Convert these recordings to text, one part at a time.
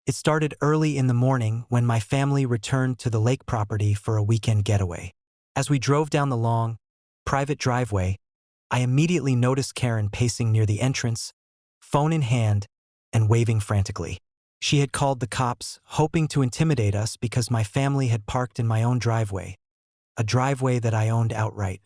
It started early in the morning when my family returned to the lake property for a weekend getaway. As we drove down the long, private driveway, I immediately noticed Karen pacing near the entrance, phone in hand, and waving frantically. She had called the cops, hoping to intimidate us because my family had parked in my own driveway, a driveway that I owned outright.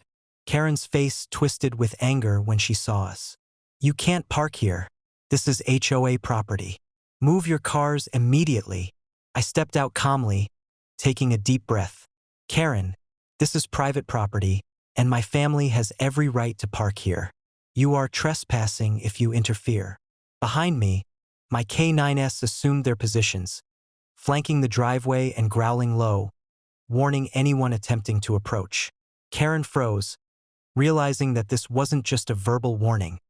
Karen's face twisted with anger when she saw us. "You can't park here. This is HOA property. Move your cars immediately." I stepped out calmly, taking a deep breath. "Karen, this is private property, and my family has every right to park here. You are trespassing if you interfere." Behind me, my K9s assumed their positions, flanking the driveway and growling low, warning anyone attempting to approach. Karen froze, realizing that this wasn't just a verbal warning.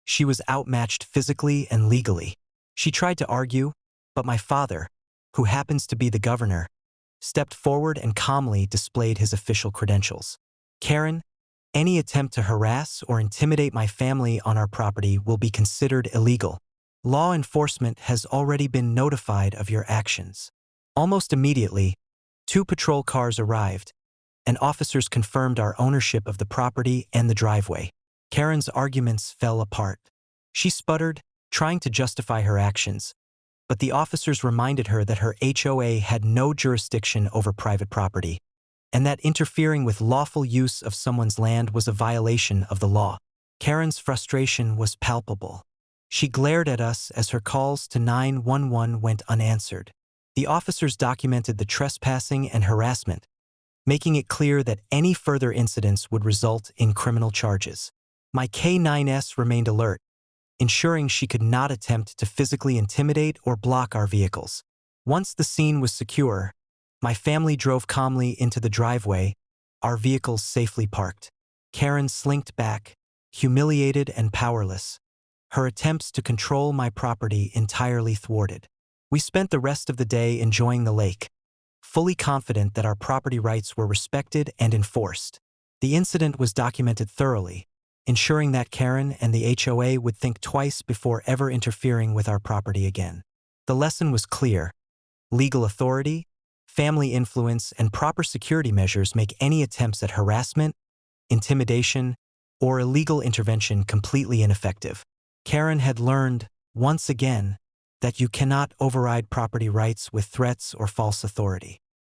She was outmatched physically and legally. She tried to argue, but my father, who happens to be the governor, stepped forward and calmly displayed his official credentials. "Karen, any attempt to harass or intimidate my family on our property will be considered illegal. Law enforcement has already been notified of your actions." Almost immediately, 2 patrol cars arrived, and officers confirmed our ownership of the property and the driveway. Karen's arguments fell apart. She sputtered, trying to justify her actions, but the officers reminded her that her HOA had no jurisdiction over private property, and that interfering with lawful use of someone's land was a violation of the law. Karen's frustration was palpable. She glared at us as her calls to 911 went unanswered. The officers documented the trespassing and harassment, making it clear that any further incidents would result in criminal charges. My K9s remained alert, ensuring she could not attempt to physically intimidate or block our vehicles. Once the scene was secure, my family drove calmly into the driveway, our vehicles safely parked. Karen slinked back, humiliated and powerless, her attempts to control my property entirely thwarted. We spent the rest of the day enjoying the lake, fully confident that our property rights were respected and enforced. The incident was documented thoroughly, ensuring that Karen and the HOA would think twice before ever interfering with our property again. The lesson was clear. Legal authority, family influence, and proper security measures make any attempts at harassment, intimidation, or illegal intervention completely ineffective. Karen had learned, once again, that you cannot override property rights with threats or false authority.